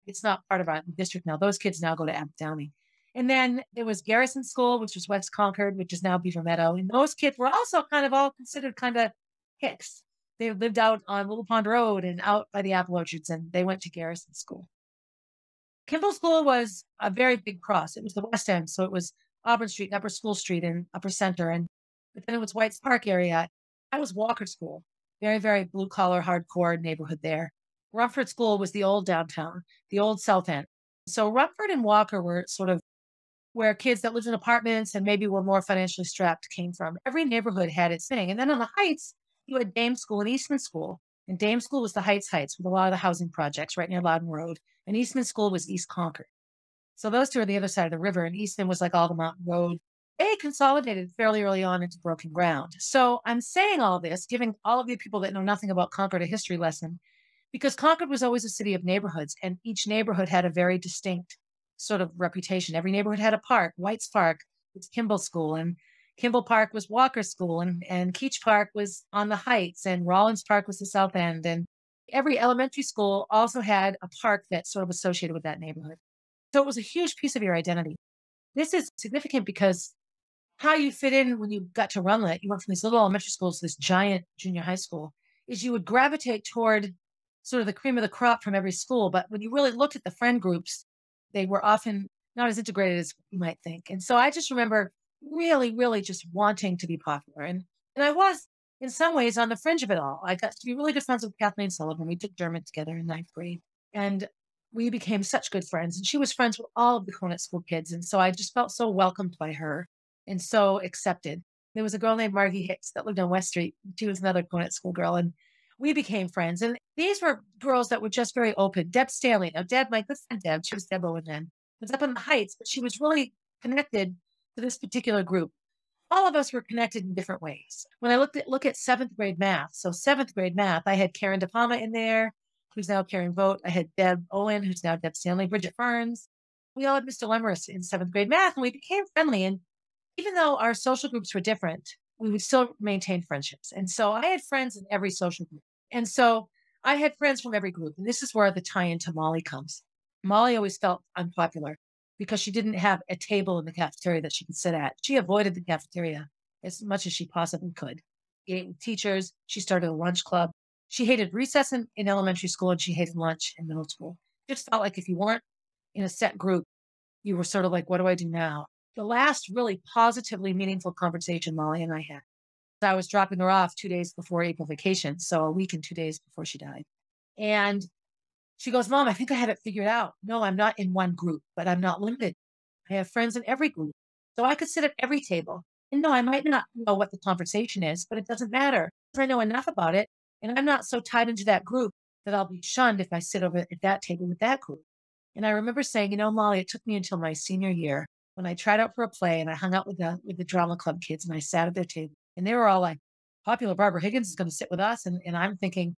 It's not part of our district now. Those kids now go to Abbott Downey. And then there was Garrison School, which was West Concord, which is now Beaver Meadow. And those kids were also kind of all considered kind of hicks. They lived out on Little Pond Road and out by the apple orchards, and they went to Garrison School. Kimball School was a very big cross. It was the West End. So it was Auburn Street, and Upper School Street, and Upper Center. But then it was White's Park area. I was Walker School, very, very blue collar, hardcore neighborhood there. Rumford School was the old downtown, the old South End. So Rumford and Walker were sort of where kids that lived in apartments and maybe were more financially strapped came from. Every neighborhood had its thing. And then on the Heights, you had Dame School and Eastman School. And Dame School was the Heights with a lot of the housing projects right near Loudon Road. And Eastman School was East Concord. So those two are the other side of the river. And Eastman was like all the mountain road. They consolidated fairly early on into broken ground. So I'm saying all this, giving all of you people that know nothing about Concord a history lesson, because Concord was always a city of neighborhoods, and each neighborhood had a very distinct sort of reputation. Every neighborhood had a park. White's Park was Kimball School, and Kimball Park was Walker School, and Keach Park was on the Heights, and Rollins Park was the South End. And every elementary school also had a park that sort of associated with that neighborhood. So it was a huge piece of your identity. This is significant because how you fit in when you got to Runlet, you went from these little elementary schools to this giant junior high school, is you would gravitate toward sort of the cream of the crop from every school. But when you really looked at the friend groups, they were often not as integrated as you might think. And so I just remember really, really just wanting to be popular. And I was in some ways on the fringe of it all. I got to be really good friends with Kathleen Sullivan. We took German together in ninth grade. And we became such good friends. And she was friends with all of the Conant School kids. And so I just felt so welcomed by her and so accepted. There was a girl named Margie Hicks that lived on West Street. She was another Conant School girl. And we became friends. And these were girls that were just very open. Deb Stanley. Now, Deb, my good friend Deb, she was Deb Owen then, was up in the Heights, but she was really connected to this particular group. All of us were connected in different ways. When I look at seventh grade math, so seventh grade math, I had Karen DePalma in there, who's now Karen Vogt. I had Deb Owen, who's now Deb Stanley, Bridget Ferns. We all had Mr. Lemerus in seventh grade math, and we became friendly. And even though our social groups were different, we would still maintain friendships. And so I had friends in every social group. And so I had friends from every group. And this is where the tie into Molly comes. Molly always felt unpopular because she didn't have a table in the cafeteria that she could sit at. She avoided the cafeteria as much as she possibly could. She ate with teachers. She started a lunch club. She hated recess in elementary school, and she hated lunch in middle school. Just felt like if you weren't in a set group, you were sort of like, what do I do now? The last really positively meaningful conversation Molly and I had, I was dropping her off 2 days before April vacation, so a week and 2 days before she died. And she goes, Mom, I think I have it figured out. No, I'm not in one group, but I'm not limited. I have friends in every group. So I could sit at every table. And no, I might not know what the conversation is, but it doesn't matter. I know enough about it. And I'm not so tied into that group that I'll be shunned if I sit over at that table with that group. And I remember saying, Molly, it took me until my senior year when I tried out for a play and I hung out with the drama club kids and I sat at their table. And they were all like, popular Barbara Higgins is going to sit with us. And I'm thinking,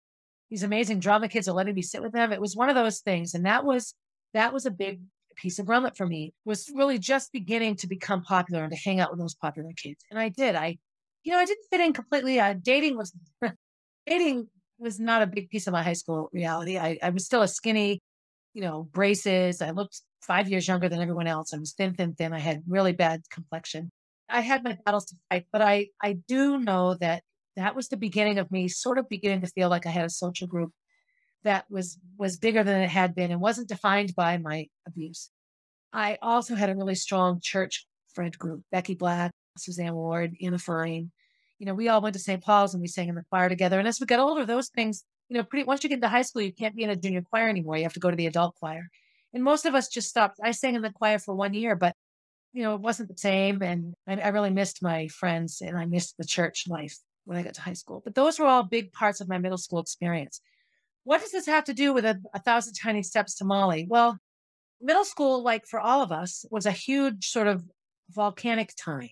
these amazing drama kids are letting me sit with them. It was one of those things. And that was a big piece of growing up for me, was really just beginning to become popular and to hang out with those popular kids. And I did. I didn't fit in completely. Dating was not a big piece of my high school reality. I was still a skinny, braces. I looked 5 years younger than everyone else. I was thin, thin, thin. I had really bad complexion. I had my battles to fight, but I do know that that was the beginning of me sort of beginning to feel like I had a social group that was bigger than it had been and wasn't defined by my abuse. I also had a really strong church friend group: Becky Black, Suzanne Ward, Anna Furring. We all went to St. Paul's and we sang in the choir together. And as we got older, those things, pretty once you get into high school, you can't be in a junior choir anymore. You have to go to the adult choir. And most of us just stopped. I sang in the choir for 1 year, but it wasn't the same. And I really missed my friends and I missed the church life when I got to high school. But those were all big parts of my middle school experience. What does this have to do with a thousand tiny steps to Molly? Well, middle school, like for all of us, was a huge sort of volcanic time.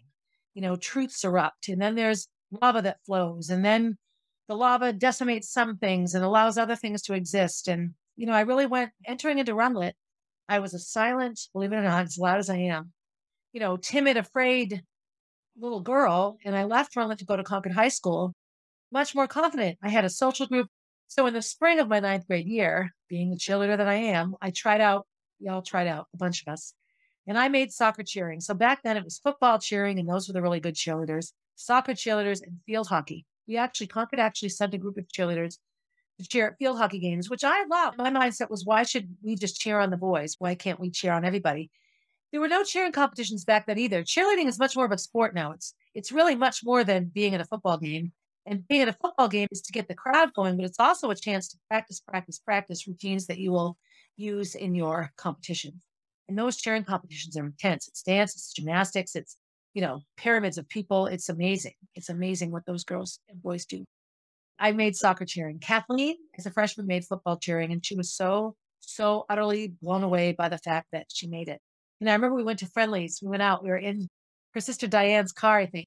Truths erupt, and then there's lava that flows, and then the lava decimates some things and allows other things to exist. And, I really went entering into Runlet. I was a silent, believe it or not, as loud as I am, timid, afraid little girl. And I left Runlet to go to Concord High School much more confident. I had a social group. So in the spring of my ninth grade year, being the cheerleader that I am, I tried out, we all tried out, a bunch of us. And I made soccer cheering. So back then it was football cheering, and those were the really good cheerleaders, soccer cheerleaders, and field hockey. Concord actually sent a group of cheerleaders to cheer at field hockey games, which I loved. My mindset was, why should we just cheer on the boys? Why can't we cheer on everybody? There were no cheering competitions back then either. Cheerleading is much more of a sport now. It's really much more than being at a football game. And being at a football game is to get the crowd going, but it's also a chance to practice routines that you will use in your competitions. And those cheering competitions are intense. It's dance, it's gymnastics, it's, pyramids of people. It's amazing. It's amazing what those girls and boys do. I made soccer cheering. Kathleen, as a freshman, made football cheering, and she was so, so utterly blown away by the fact that she made it. And I remember we went to Friendly's. We went out. We were in her sister Diane's car, I think.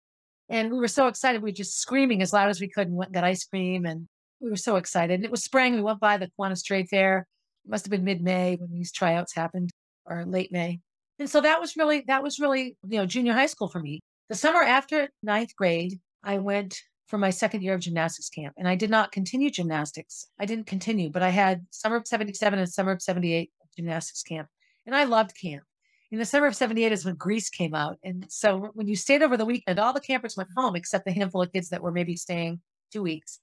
And we were so excited. We were just screaming as loud as we could and went and got ice cream. And we were so excited. And it was spring. We went by the Kiwanis Trade Fair. It must have been mid-May when these tryouts happened, or late May. And so that was really, junior high school for me. The summer after ninth grade, I went for my second year of gymnastics camp. And I did not continue gymnastics. I didn't continue, but I had summer of 77 and summer of 78 gymnastics camp. And I loved camp. In the summer of 78 is when Grease came out. And so when you stayed over the weekend, all the campers went home except a handful of kids that were maybe staying 2 weeks.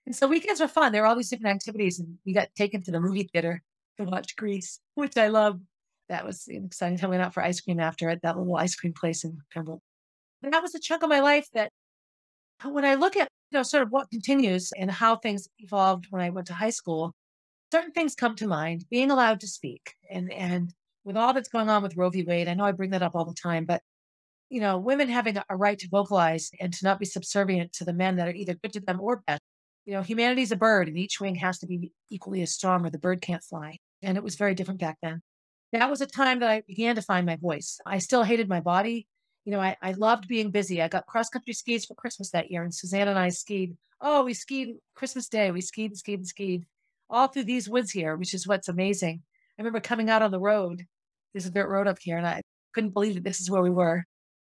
And so weekends were fun. There were all these different activities. And we got taken to the movie theater to watch Grease, which I love. That was an exciting time. We went out for ice cream after at that little ice cream place in Concord. And that was a chunk of my life that when I look at, sort of what continues and how things evolved when I went to high school, certain things come to mind. Being allowed to speak and with all that's going on with Roe v. Wade, I know I bring that up all the time, but women having a right to vocalize and to not be subservient to the men that are either good to them or bad. Humanity's a bird, and each wing has to be equally as strong, or the bird can't fly. And it was very different back then. That was a time that I began to find my voice. I still hated my body. I loved being busy. I got cross-country skis for Christmas that year, and Suzanne and I skied. Oh, we skied Christmas Day. We skied and skied and skied all through these woods here, which is what's amazing. I remember coming out on the road. There's a dirt road up here, and I couldn't believe that this is where we were.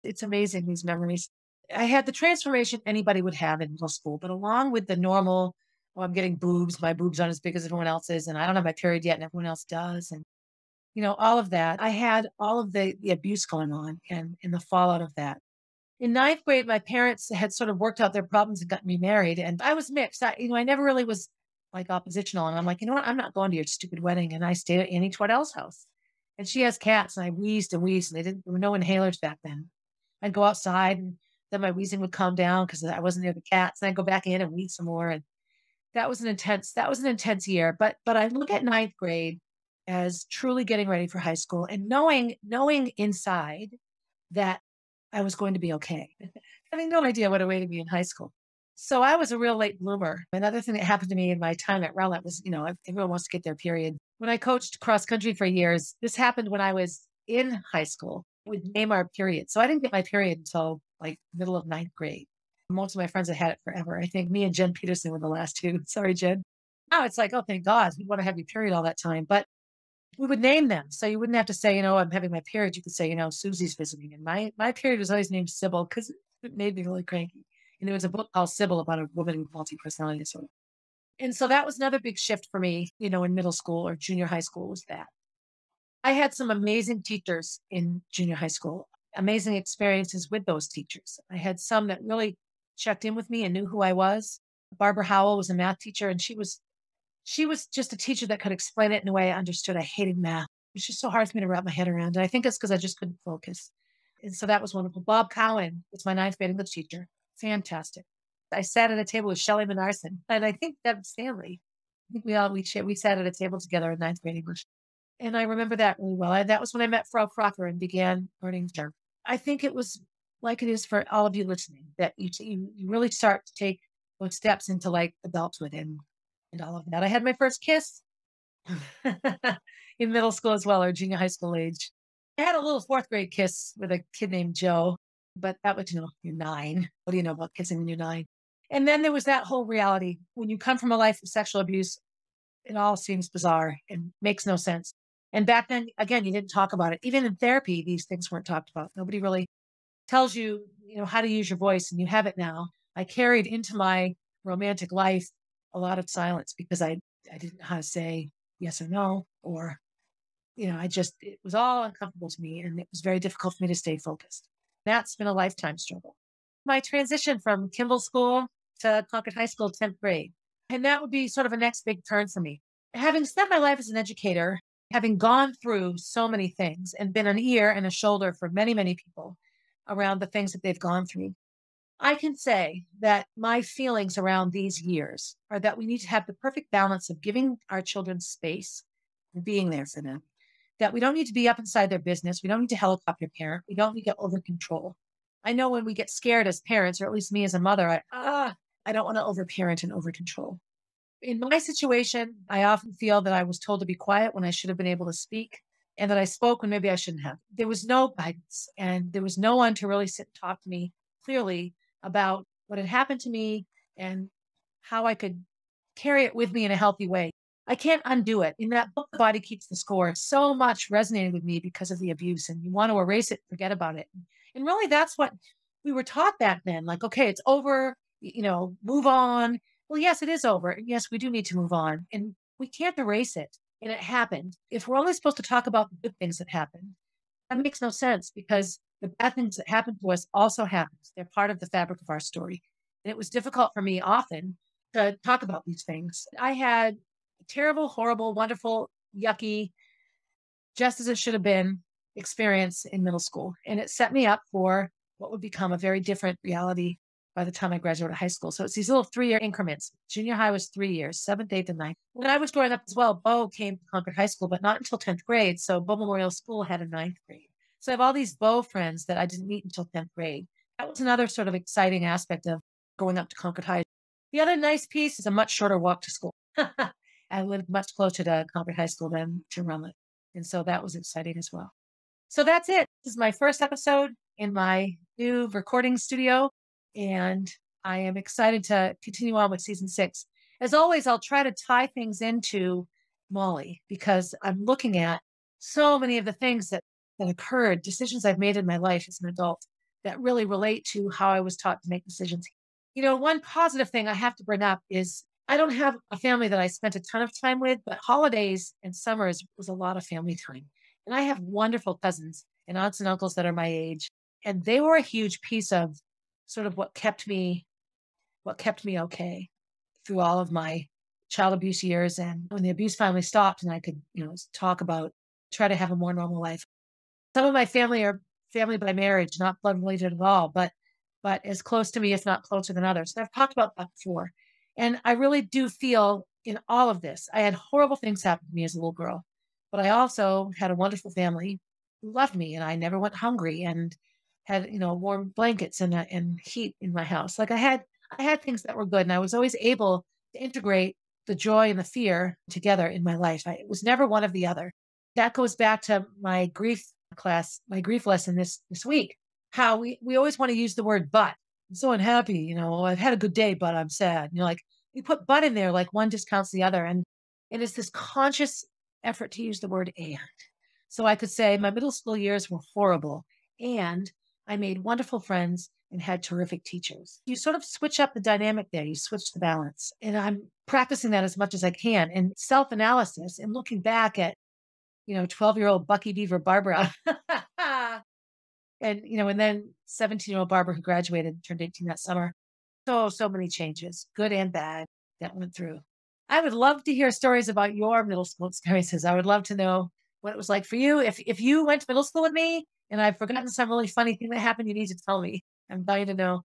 It's amazing, these memories. I had the transformation anybody would have in middle school, but along with the normal, oh, I'm getting boobs. My boobs aren't as big as everyone else's, and I don't have my period yet, and everyone else does. And all of that. I had all of the abuse going on and the fallout of that. In ninth grade, my parents had sort of worked out their problems and got me married. And I was mixed. I never really was like oppositional. And I'm like, you know what? I'm not going to your stupid wedding. And I stayed at Annie Twardell's house. And she has cats. And I wheezed and wheezed. And there were no inhalers back then. I'd go outside and then my wheezing would calm down because I wasn't near the cats. And I'd go back in and wheeze some more. And that was an intense year. But I look at ninth grade as truly getting ready for high school and knowing inside that I was going to be okay. Having no idea what awaited me in high school. So I was a real late bloomer. Another thing that happened to me in my time at Rowlett was, everyone wants to get their period. When I coached cross country for years, this happened when I was in high school. We'd name our period. So I didn't get my period until like middle of ninth grade. Most of my friends had had it forever. I think me and Jen Peterson were the last two. Sorry, Jen. Now it's like, oh, thank God, you want to have your period all that time. But we would name them. So you wouldn't have to say, I'm having my period. You could say, Susie's visiting. And my period was always named Sybil because it made me really cranky. And there was a book called Sybil about a woman with multi-personality disorder. And so that was another big shift for me, in middle school or junior high school was that. I had some amazing teachers in junior high school, amazing experiences with those teachers. I had some that really checked in with me and knew who I was. Barbara Howell was a math teacher, and she was just a teacher that could explain it in a way I understood. I hated math. It was just so hard for me to wrap my head around. And I think it's because I just couldn't focus. And so that was wonderful. Bob Cowan was my ninth grade English teacher. Fantastic. I sat at a table with Shelley Minarson, and I think Deb Stanley. I think we sat at a table together in ninth grade English. And I remember that really well. That was when I met Frau Crocker and began learning German. I think it was like it is for all of you listening, that you really start to take those steps into like adulthood and all of that. I had my first kiss in middle school as well, or junior high school age. I had a little fourth grade kiss with a kid named Joe, but that was, you're 9. What do you know about kissing when you're 9? And then there was that whole reality. When you come from a life of sexual abuse, it all seems bizarre and makes no sense. And back then, again, you didn't talk about it. Even in therapy, these things weren't talked about. Nobody really tells you, how to use your voice, and you have it now. I carried into my romantic life a lot of silence because I didn't know how to say yes or no, or, it was all uncomfortable to me, and it was very difficult for me to stay focused. That's been a lifetime struggle. My transition from Kimball School to Concord High School, 10th grade, and that would be sort of a next big turn for me. Having spent my life as an educator, having gone through so many things and been an ear and a shoulder for many, many people around the things that they've gone through, I can say that my feelings around these years are that we need to have the perfect balance of giving our children space and being there for them. That we don't need to be up inside their business. We don't need to helicopter parent. We don't need to get over control. I know when we get scared as parents, or at least me as a mother, I don't want to overparent and over control. In my situation, I often feel that I was told to be quiet when I should have been able to speak, and that I spoke when maybe I shouldn't have. There was no guidance, and there was no one to really sit and talk to me clearly about what had happened to me and how I could carry it with me in a healthy way. I can't undo it. In that book, The Body Keeps the Score, so much resonated with me because of the abuse, and you want to erase it, forget about it. And really, that's what we were taught back then. Like, okay, it's over, move on. Well, yes, it is over. Yes, we do need to move on, and we can't erase it. And it happened. If we're only supposed to talk about the good things that happened, that makes no sense, because the bad things that happened to us also happened. They're part of the fabric of our story. And it was difficult for me often to talk about these things. I had a terrible, horrible, wonderful, yucky, just as it should have been experience in middle school. And it set me up for what would become a very different reality by the time I graduated high school. So it's these little 3-year increments. Junior high was 3 years, 7th, 8th, and 9th. When I was growing up as well, Bo came to Concord High School, but not until 10th grade. So Bo Memorial School had a 9th grade. So I have all these Bo friends that I didn't meet until 10th grade. That was another sort of exciting aspect of going up to Concord High. The other nice piece is a much shorter walk to school. I lived much closer to Concord High School than to Runlet. And so that was exciting as well. So that's it. This is my first episode in my new recording studio, and I am excited to continue on with season 6. As always, I'll try to tie things into Molly, because I'm looking at so many of the things that occurred, decisions I've made in my life as an adult that really relate to how I was taught to make decisions. One positive thing I have to bring up is I don't have a family that I spent a ton of time with, but holidays and summers was a lot of family time. And I have wonderful cousins and aunts and uncles that are my age. And they were a huge piece of sort of what kept me okay through all of my child abuse years. And when the abuse finally stopped and I could, try to have a more normal life. Some of my family are family by marriage, not blood related at all, but as close to me, if not closer than others. And I've talked about that before. And I really do feel in all of this, I had horrible things happen to me as a little girl, but I also had a wonderful family who loved me, and I never went hungry, and had, warm blankets and heat in my house. Like I had things that were good, and I was always able to integrate the joy and the fear together in my life. It was never one of the other. That goes back to my grief class, my grief lesson this week, how we always want to use the word but. I'm so unhappy, I've had a good day, but I'm sad. You put but in there, like one discounts the other. And it is this conscious effort to use the word and. So I could say my middle school years were horrible and I made wonderful friends and had terrific teachers. You sort of switch up the dynamic there. You switch the balance. And I'm practicing that as much as I can and self-analysis and looking back at, 12-year-old Bucky Beaver Barbara. And, and then 17-year-old Barbara who graduated, turned 18 that summer. So many changes, good and bad, that went through. I would love to hear stories about your middle school experiences. I would love to know what it was like for you. If you went to middle school with me and I've forgotten some really funny thing that happened, you need to tell me. I'm dying to know.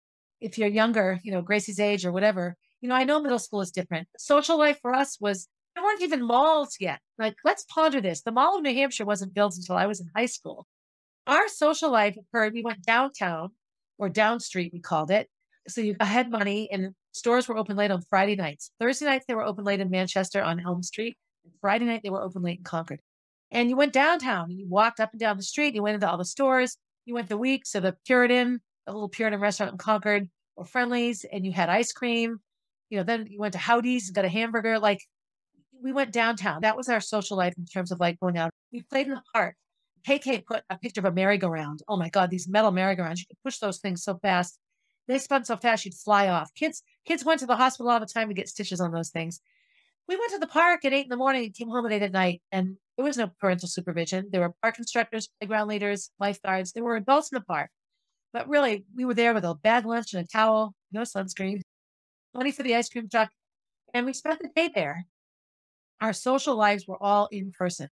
If you're younger, Gracie's age or whatever, I know middle school is different. Social life for us was, there weren't even malls yet. Like, let's ponder this. The Mall of New Hampshire wasn't built until I was in high school. Our social life occurred, we went downtown or down street, we called it. So you had money and stores were open late on Friday nights. Thursday nights, they were open late in Manchester on Elm Street. And Friday night, they were open late in Concord. And you went downtown and you walked up and down the street. You went into all the stores. You went the week. So the Puritan, a little Puritan restaurant in Concord, or Friendly's, and you had ice cream. Then you went to Howdy's and got a hamburger. Like, we went downtown. That was our social life in terms of like going out. We played in the park. KK put a picture of a merry-go-round. Oh my God, these metal merry-go-rounds. You could push those things so fast. They spun so fast you'd fly off. Kids went to the hospital all the time to get stitches on those things. We went to the park at 8 in the morning and came home at 8 at night. And there was no parental supervision. There were park instructors, playground leaders, lifeguards. There were adults in the park. But really, we were there with a bag lunch and a towel, no sunscreen, money for the ice cream truck. And we spent the day there. Our social lives were all in person.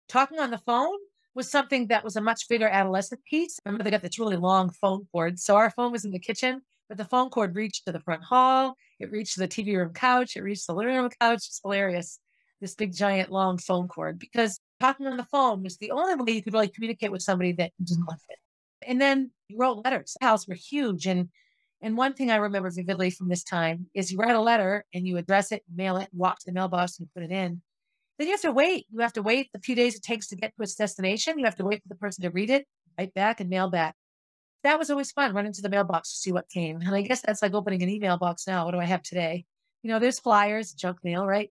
Talking on the phone was something that was a much bigger adolescent piece. Remember, they got this really long phone cord. So our phone was in the kitchen, but the phone cord reached to the front hall. It reached to the TV room couch. It reached the living room couch. It's hilarious. This big, giant, long phone cord, because talking on the phone was the only way you could really communicate with somebody that didn't live it. And then you wrote letters. The house were huge. And one thing I remember vividly from this time is you write a letter and you address it, mail it, walk to the mailbox and put it in. Then you have to wait. You have to wait the few days it takes to get to its destination. You have to wait for the person to read it, write back, and mail back. That was always fun, running to the mailbox to see what came. And I guess that's like opening an email box now. What do I have today? There's flyers, junk mail, right?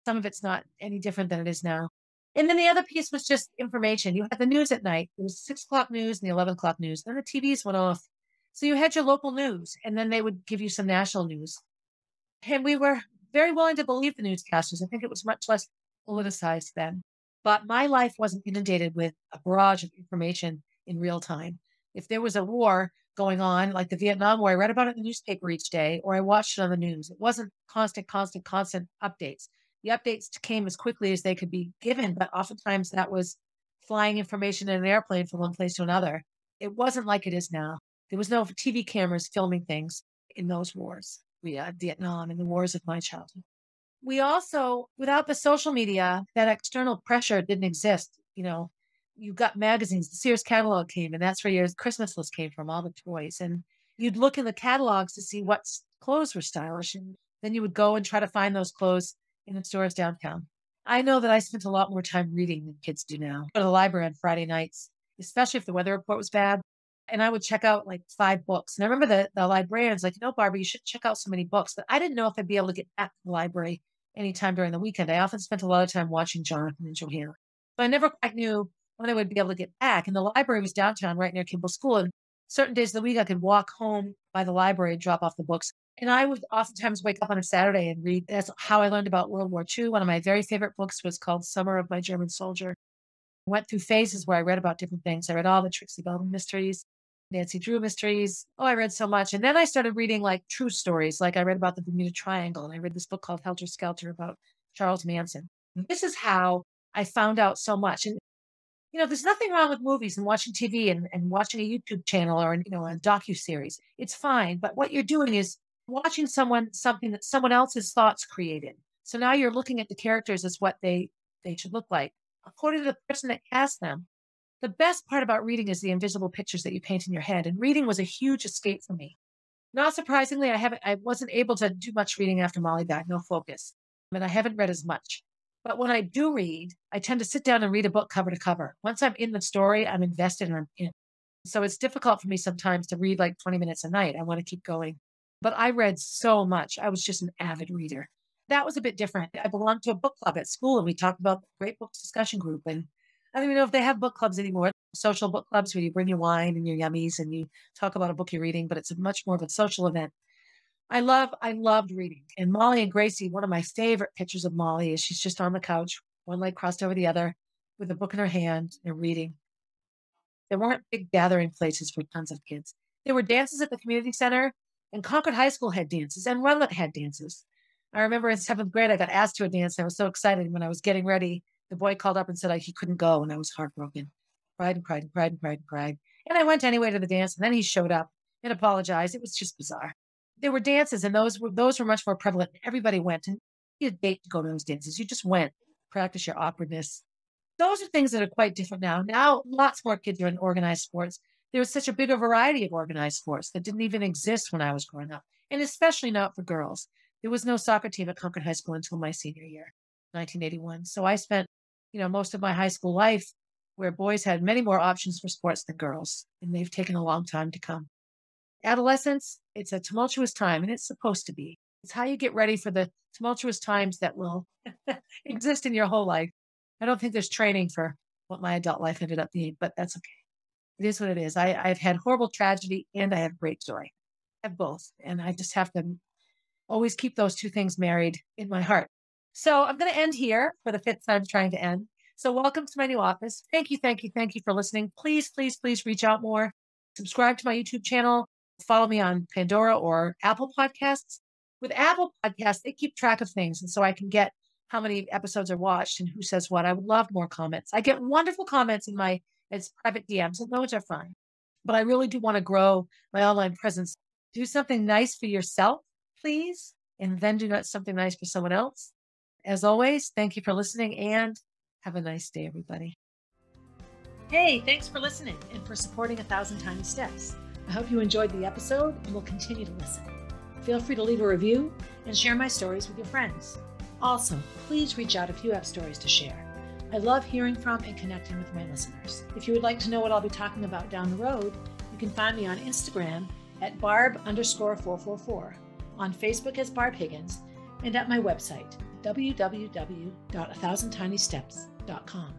Some of it's not any different than it is now. And then the other piece was just information. You had the news at night. There was 6 o'clock news and the 11 o'clock news. Then the TVs went off. So you had your local news, and then they would give you some national news. And we were very willing to believe the newscasters. I think it was much less politicized then. But my life wasn't inundated with a barrage of information in real time. If there was a war going on, like the Vietnam War, I read about it in the newspaper each day, or I watched it on the news. It wasn't constant updates. The updates came as quickly as they could be given, but oftentimes that was flying information in an airplane from one place to another. It wasn't like it is now. There was no TV cameras filming things in those wars. We had Vietnam and the wars of my childhood. We also, without the social media, that external pressure didn't exist. You got magazines, the Sears catalog came, and that's where your Christmas list came from, all the toys. And you'd look in the catalogs to see what clothes were stylish. And then you would go and try to find those clothes in the stores downtown. I know that I spent a lot more time reading than kids do now. Go to the library on Friday nights, especially if the weather report was bad. And I would check out like 5 books. And I remember the librarians like, Barbara, you should check out so many books. But I didn't know if I'd be able to get back to the library anytime during the weekend. I often spent a lot of time watching Jonathan and Johanna. But I never quite knew when I would be able to get back. And the library was downtown right near Kimball School. And certain days of the week, I could walk home by the library and drop off the books. And I would oftentimes wake up on a Saturday and read. That's how I learned about World War II. One of my very favorite books was called Summer of My German Soldier. I went through phases where I read about different things. I read all the Trixie Bell mysteries, Nancy Drew mysteries. Oh, I read so much. And then I started reading like true stories. Like I read about the Bermuda Triangle, and I read this book called Helter Skelter about Charles Manson. And this is how I found out so much. And, there's nothing wrong with movies and watching TV and watching a YouTube channel or, a docuseries. It's fine. But what you're doing is watching something that someone else's thoughts created. So now you're looking at the characters as what they should look like, according to the person that cast them. The best part about reading is the invisible pictures that you paint in your head. And reading was a huge escape for me. Not surprisingly, I wasn't able to do much reading after Molly died, no focus. And I haven't read as much. But when I do read, I tend to sit down and read a book cover to cover. Once I'm in the story, I'm invested and I'm in. So it's difficult for me sometimes to read like 20 minutes a night. I want to keep going. but I read so much. I was just an avid reader. That was a bit different. I belonged to a book club at school, and we talked about the great books discussion group. And I don't even know if they have book clubs anymore. Social book clubs where you bring your wine and your yummies and you talk about a book you're reading, but it's a much more of a social event. I loved reading. And Molly and Gracie, one of my favorite pictures of Molly is she's just on the couch, one leg crossed over the other, with a book in her hand and reading. There weren't big gathering places for tons of kids. There were dances at the community center, and Concord High School had dances, and Runlet had dances. I remember in seventh grade, I got asked to a dance. I was so excited when I was getting ready. The boy called up and said he couldn't go, and I was heartbroken. Cried and cried and cried and cried and cried. And I went anyway to the dance, and then he showed up and apologized. It was just bizarre. There were dances, and those were much more prevalent. Everybody went, and you had a date to go to those dances. You just went, practice your awkwardness. Those are things that are quite different now. Now, lots more kids are in organized sports. There was such a bigger variety of organized sports that didn't even exist when I was growing up, and especially not for girls. There was no soccer team at Concord High School until my senior year, 1981. So I spent, most of my high school life where boys had many more options for sports than girls, and they've taken a long time to come. Adolescence, it's a tumultuous time, and it's supposed to be. It's how you get ready for the tumultuous times that will exist in your whole life. I don't think there's training for what my adult life ended up being, but that's okay. It is what it is. I've had horrible tragedy and I have great joy. I have both. And I just have to always keep those two things married in my heart. So I'm going to end here for the fifth time trying to end. So welcome to my new office. Thank you for listening. Please, please, please reach out more. Subscribe to my YouTube channel. Follow me on Pandora or Apple Podcasts. With Apple Podcasts, they keep track of things. And so I can get how many episodes are watched and who says what. I would love more comments. I get wonderful comments in it's private DMs, and those are fine. But I really do want to grow my online presence. Do something nice for yourself, please, and then do something nice for someone else. As always, thank you for listening and have a nice day, everybody. Hey, thanks for listening and for supporting 1,000 Tiny Steps. I hope you enjoyed the episode and will continue to listen. Feel free to leave a review and share my stories with your friends. Also, please reach out if you have stories to share. I love hearing from and connecting with my listeners. If you would like to know what I'll be talking about down the road, you can find me on Instagram at barb_444, on Facebook as Barb Higgins, and at my website, www.1000tinysteps.com.